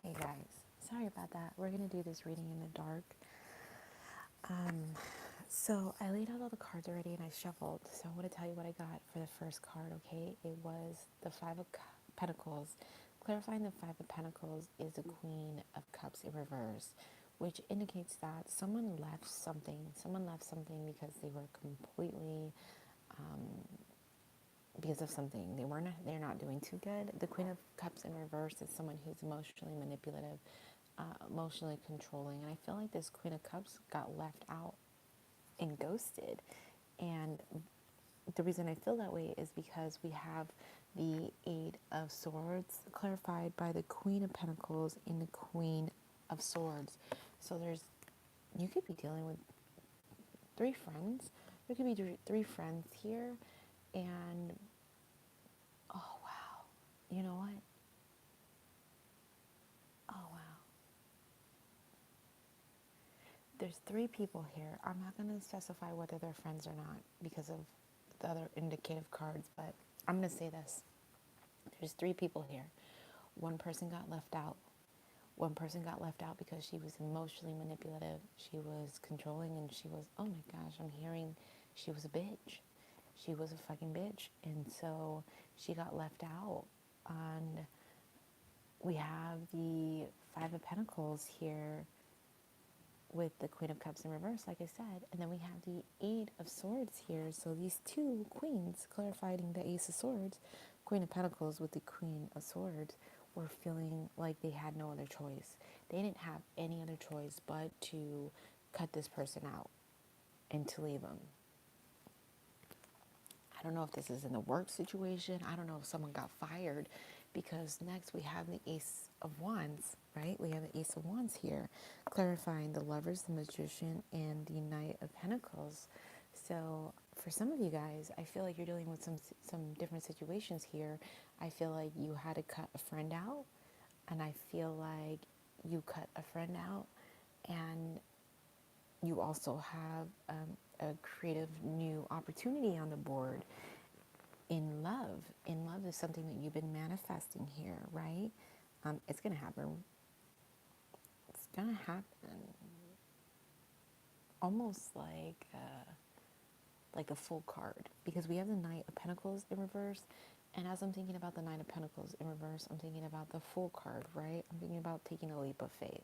Hey guys, sorry about that. We're gonna do this reading in the dark. Um, so I laid out all the cards already and I shuffled. So I want to tell you what I got for the first card. Okay, it was the Five of Pentacles. Clarifying the Five of Pentacles is the Queen of Cups in reverse, which indicates that someone left something. Someone left something because they were completely because of something they're not doing too good. The Queen of Cups in reverse is someone who's emotionally manipulative, emotionally controlling, and I feel like this Queen of Cups got left out and ghosted. And the reason I feel that way is because we have the Eight of Swords clarified by the Queen of Pentacles and the Queen of Swords. So you could be dealing with three friends. There could be three friends here, and oh wow, you know what? Oh wow. There's three people here. I'm not going to specify whether they're friends or not because of the other indicative cards, but I'm going to say this. There's three people here. One person got left out. One person got left out because she was emotionally manipulative. She was controlling and she was, oh my gosh, I'm hearing she was a bitch. She was a fucking bitch. And so she got left out. And we have the Five of Pentacles here with the Queen of Cups in reverse, like I said. And then we have the Eight of Swords here. So these two queens, clarifying the Ace of Swords, Queen of Pentacles with the Queen of Swords, were feeling like they had no other choice. They didn't have any other choice but to cut this person out and to leave them. I don't know if this is in the work situation. I don't know if someone got fired, because next we have the Ace of Wands, right? We have the Ace of Wands here, clarifying the Lovers, the Magician, and the Knight of Pentacles. So for some of you guys, I feel like you're dealing with some different situations here. I feel like you had to cut a friend out, and I feel like you cut a friend out, and you also have a creative new opportunity on the board in love. In love is something that you've been manifesting here, right? It's going to happen. It's going to happen almost like a full card, because we have the Knight of Pentacles in reverse. And as I'm thinking about the Knight of Pentacles in reverse, I'm thinking about the full card, right? I'm thinking about taking a leap of faith.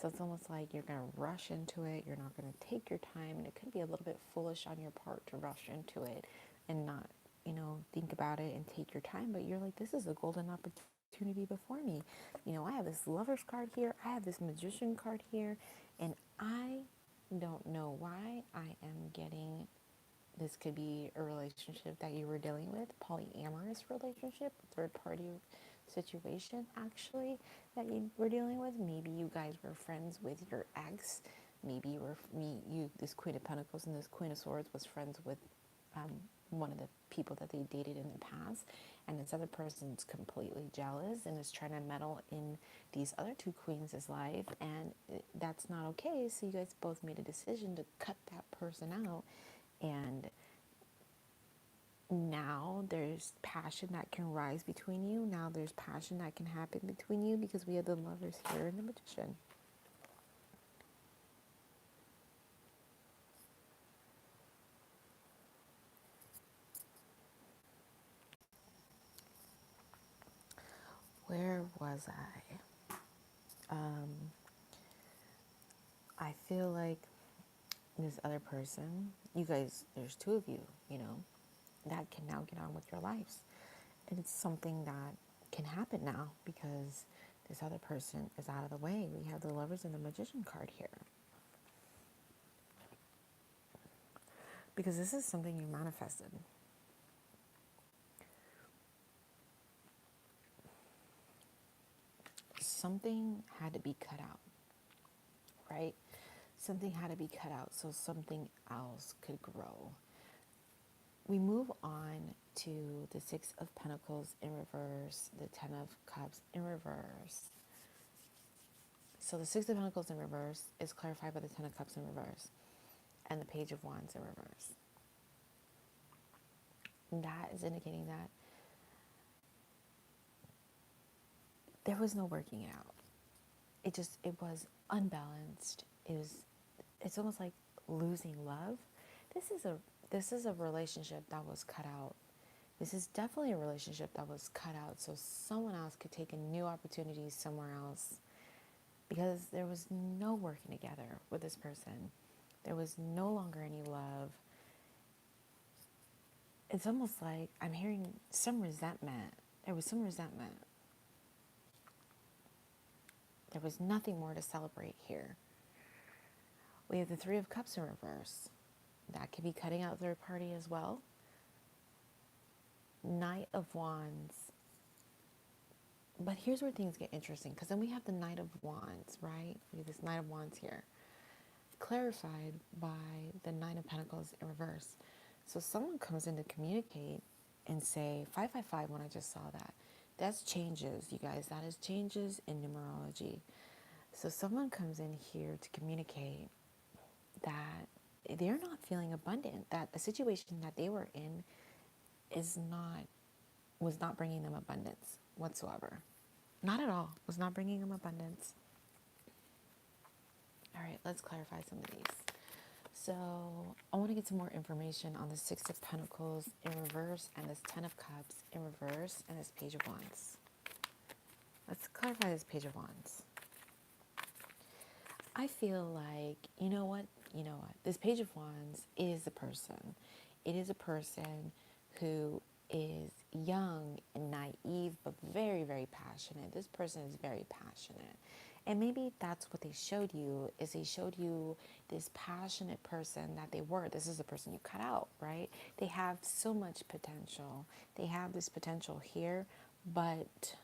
So it's almost like you're going to rush into it. You're not going to take your time. And it could be a little bit foolish on your part to rush into it and not, think about it and take your time. But you're like, this is a golden opportunity before me. I have this Lover's card here. I have this Magician card here. And I don't know why I am getting, this could be a relationship that you were dealing with, polyamorous relationship, third party situation actually that you were dealing with. Maybe you guys were friends with your ex. Maybe this Queen of Pentacles and this Queen of Swords was friends with um, one of the people that they dated in the past, and this other person's completely jealous and is trying to meddle in these other two queens' life, and that's not okay. So you guys both made a decision to cut that person out, and now there's passion that can rise between you. Now there's passion that can happen between you, because we have the Lovers here and the Magician. Where was I? I feel like this other person, you guys, there's two of you, that can now get on with your lives. And it's something that can happen now because this other person is out of the way. We have the Lovers and the Magician card here. Because this is something you manifested. Something had to be cut out, right? Something had to be cut out so something else could grow. We move on to the Six of Pentacles in reverse, the Ten of Cups in reverse. So the Six of Pentacles in reverse is clarified by the Ten of Cups in reverse and the Page of Wands in reverse. That is indicating that there was no working it out. it was unbalanced. It's almost like losing love. This is a this is a relationship that was cut out. This is definitely a relationship that was cut out so someone else could take a new opportunity somewhere else, because there was no working together with this person. There was no longer any love. It's almost like I'm hearing some resentment. There was some resentment. There was nothing more to celebrate here. We have the Three of Cups in reverse. That could be cutting out third party as well. Knight of Wands. But here's where things get interesting, because then we have the Knight of Wands, right? We have this Knight of Wands here, clarified by the Nine of Pentacles in reverse. So someone comes in to communicate and say 555 when I just saw that. That's changes, you guys. That is changes in numerology. So someone comes in here to communicate that they're not feeling abundant, that a situation that they were in was not bringing them abundance whatsoever. Not at all. Was not bringing them abundance. All right, let's clarify some of these. So I want to get some more information on the Six of Pentacles in reverse and this Ten of Cups in reverse and this Page of Wands. Let's clarify this Page of Wands. I feel like, you know what? This Page of Wands is a person. It is a person who is young and naive, but very, very passionate. This person is very passionate. And maybe that's what they showed you, is they showed you this passionate person that they were. This is the person you cut out, right? They have so much potential. They have this potential here, but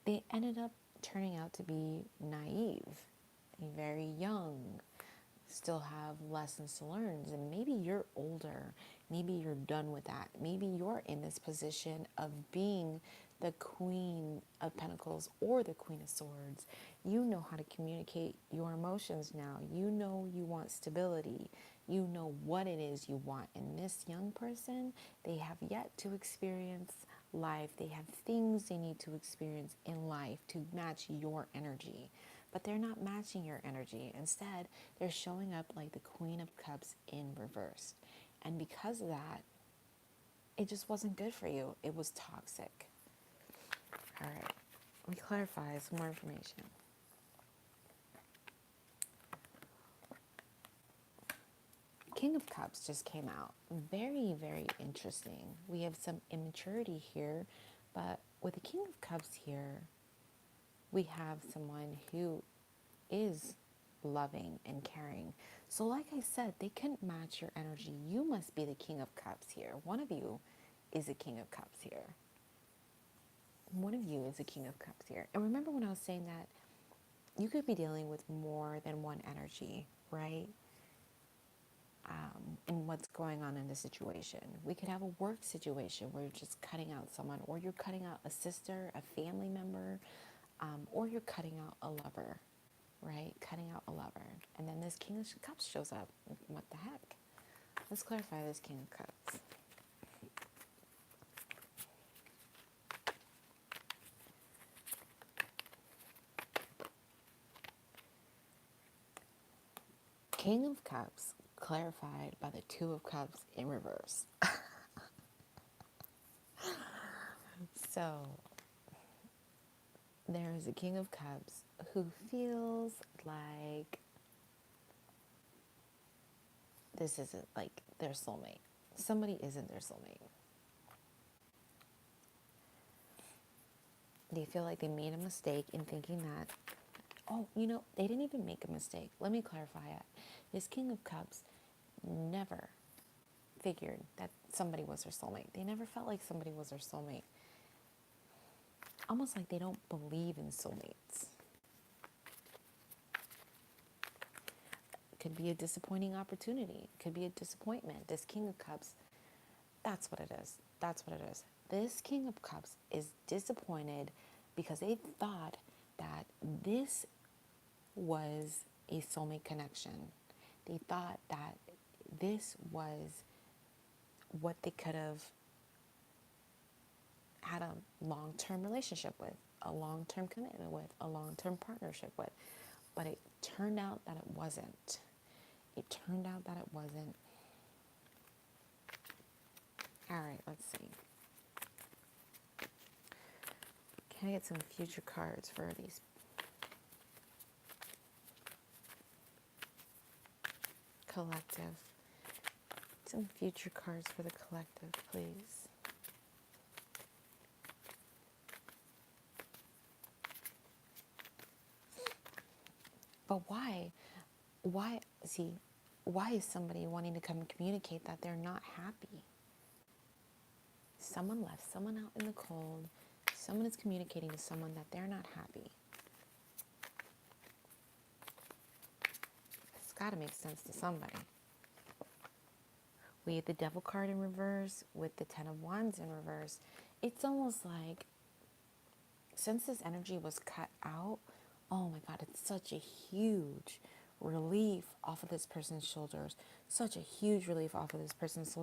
they ended up turning out to be naive, very young, still have lessons to learn. And maybe you're older. Maybe you're done with that. Maybe you're in this position of being the Queen of Pentacles or the Queen of Swords. You know how to communicate your emotions now. You know you want stability. You know what it is you want. And this young person, they have yet to experience life. They have things they need to experience in life to match your energy. But they're not matching your energy. Instead, they're showing up like the Queen of Cups in reverse. And because of that, it just wasn't good for you. It was toxic. All right, let me clarify some more information. King of Cups just came out. Very, very interesting. We have some immaturity here, but with the King of Cups here, we have someone who is loving and caring. So like I said, they couldn't match your energy. You must be the King of Cups here. One of you is a King of Cups here. One of you is a King of Cups here. And remember when I was saying that you could be dealing with more than one energy, right? And what's going on in the situation. We could have a work situation where you're just cutting out someone, or you're cutting out a sister, a family member, or you're cutting out a lover, right? Cutting out a lover. And then this King of Cups shows up. What the heck? Let's clarify this King of Cups. King of Cups clarified by the Two of Cups in reverse. So there is a King of Cups who feels like this isn't like their soulmate. Somebody isn't their soulmate. They feel like they made a mistake in thinking that, oh, they didn't even make a mistake. Let me clarify it. This King of Cups never figured that somebody was their soulmate. They never felt like somebody was their soulmate. Almost like they don't believe in soulmates. Could be a disappointing opportunity. Could be a disappointment. This King of Cups, that's what it is. That's what it is. This King of Cups is disappointed because they thought that this was a soulmate connection. They thought that this was what they could have had a long-term relationship with. a long-term commitment with, a long-term partnership with. But it turned out that it wasn't. It turned out that it wasn't. All right, let's see. Can I get some future cards for these? Collective. Some future cards for the collective, please. But why? See, why is somebody wanting to come and communicate that they're not happy? Someone left someone out in the cold. Someone is communicating to someone that they're not happy. It's got to make sense to somebody. We have the Devil card in reverse with the Ten of Wands in reverse. It's almost like, since this energy was cut out, oh my God, it's such a huge relief off of this person's shoulders. Such a huge relief off of this person's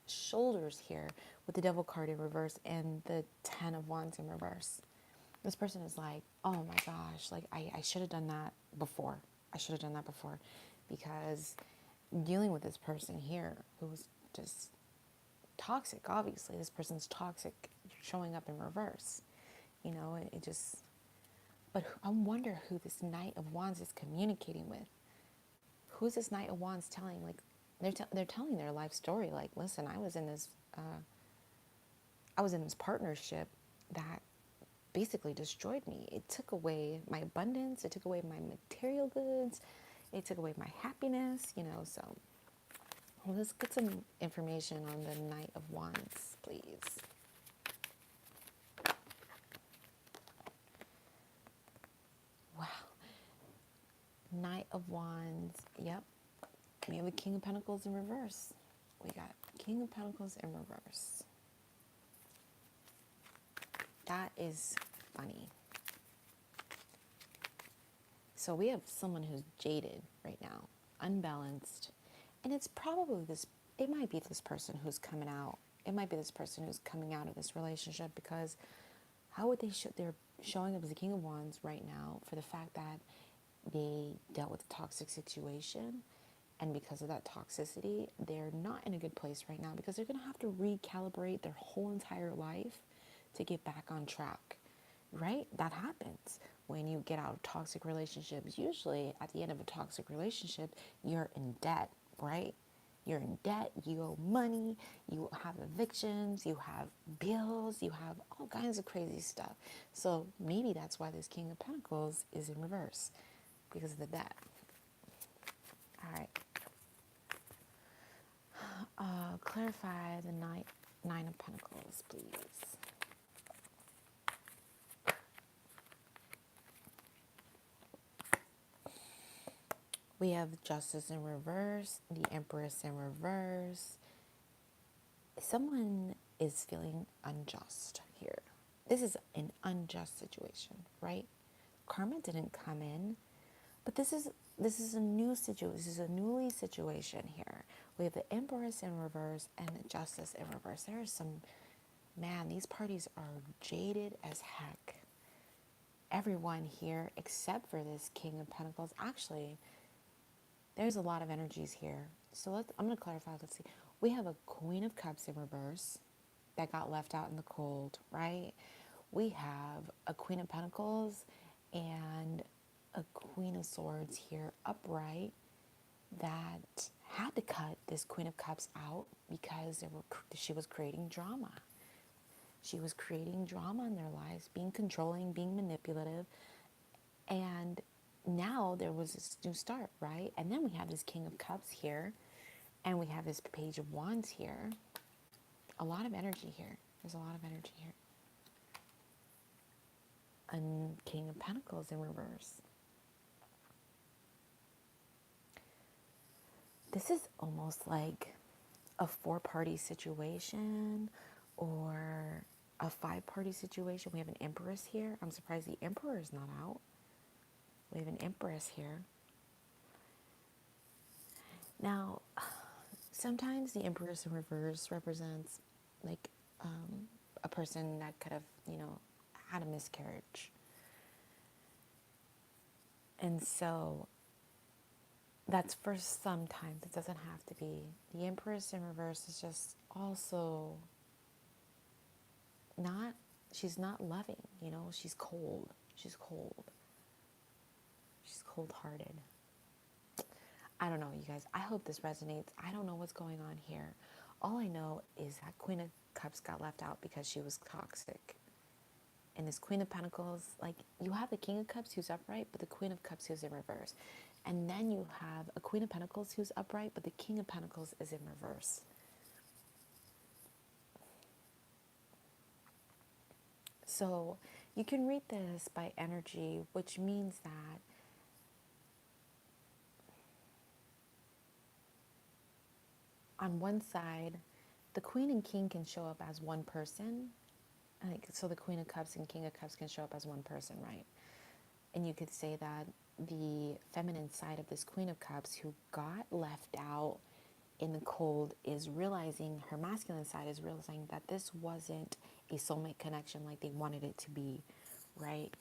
shoulders here with the Devil card in reverse and the Ten of Wands in reverse. This person is like, oh my gosh, like I should have done that before. I should have done that before, because dealing with this person here who's just toxic, obviously, this person's toxic showing up in reverse. You know, it just, but I wonder who this Knight of Wands is communicating with. Who's this Knight of Wands telling? Like, they're telling their life story. Like, listen, I was in this partnership that basically destroyed me. It took away my abundance. It took away my material goods. It took away my happiness. You know, so let's get some information on the Knight of Wands, please. Wow. Knight of Wands. Yep. We have a King of Pentacles in reverse. We got King of Pentacles in reverse. That is funny. So we have someone who's jaded right now, unbalanced. And it's probably this, it might be this person who's coming out. It might be this person who's coming out of this relationship, because how would they they're showing up as the King of Wands right now for the fact that they dealt with a toxic situation, and because of that toxicity, they're not in a good place right now, because they're going to have to recalibrate their whole entire life to get back on track, right? That happens when you get out of toxic relationships. Usually at the end of a toxic relationship, you're in debt, right? You're in debt, you owe money, you have evictions, you have bills, you have all kinds of crazy stuff. So maybe that's why this King of Pentacles is in reverse, because of the debt. All right. Clarify the Nine of Pentacles, please. We have Justice in reverse, the Empress in reverse. Someone is feeling unjust here. This is an unjust situation, right? Karma didn't come in, but this is a new situation. This is a newly situation here. We have the Empress in reverse and the Justice in reverse. There is some, man, these parties are jaded as heck. Everyone here, except for this King of Pentacles, actually, there's a lot of energies here. So I'm going to clarify. Let's see. We have a Queen of Cups in reverse that got left out in the cold, right? We have a Queen of Pentacles and a Queen of Swords here upright that had to cut this Queen of Cups out because she was creating drama. She was creating drama in their lives, being controlling, being manipulative, and now there was this new start, right? And then we have this King of Cups here, and we have this Page of Wands here. A lot of energy here. There's a lot of energy here. And King of Pentacles in reverse. This is almost like a 4-party situation or a 5-party situation. We have an Empress here. I'm surprised the Emperor is not out. We have an Empress here. Now, sometimes the Empress in reverse represents like a person that could have, had a miscarriage. And so that's for sometimes. It doesn't have to be. The Empress in reverse is just also not, she's not loving, you know, she's cold. She's cold. She's cold-hearted. I don't know, you guys. I hope this resonates. I don't know what's going on here. All I know is that Queen of Cups got left out because she was toxic. And this Queen of Pentacles, like, you have the King of Cups who's upright, but the Queen of Cups who's in reverse. And then you have a Queen of Pentacles who's upright, but the King of Pentacles is in reverse. So you can read this by energy, which means that on one side, the Queen and King can show up as one person. Like, so the Queen of Cups and King of Cups can show up as one person, right? And you could say that the feminine side of this Queen of Cups who got left out in the cold is realizing, her masculine side is realizing that this wasn't a soulmate connection like they wanted it to be, right?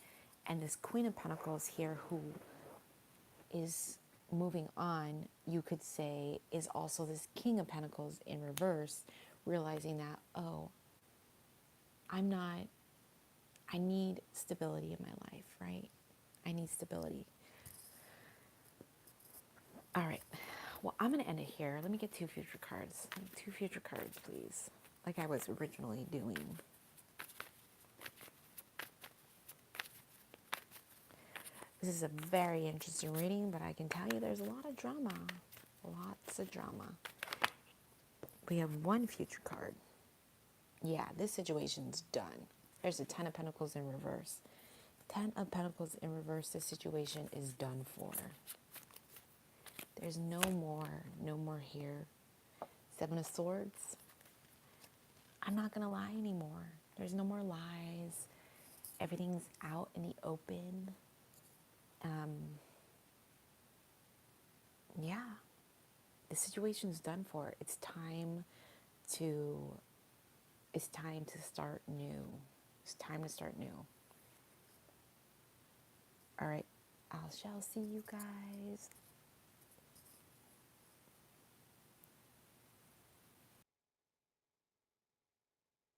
And this Queen of Pentacles here who is moving on, you could say, is also this King of Pentacles in reverse, realizing that, oh, I'm not, I need stability in my life, right? I need stability. All right. Well, I'm going to end it here. Let me get 2 future cards. 2 future cards, please. Like I was originally doing. This is a very interesting reading, but I can tell you there's a lot of drama. Lots of drama. We have 1 future card. Yeah, this situation's done. There's a 10 of Pentacles in reverse. 10 of Pentacles in reverse, this situation is done for. There's no more here. 7 of Swords. I'm not going to lie anymore. There's no more lies. Everything's out in the open. Yeah, the situation's done for. It's time to start new. It's time to start new. All right, I shall see you guys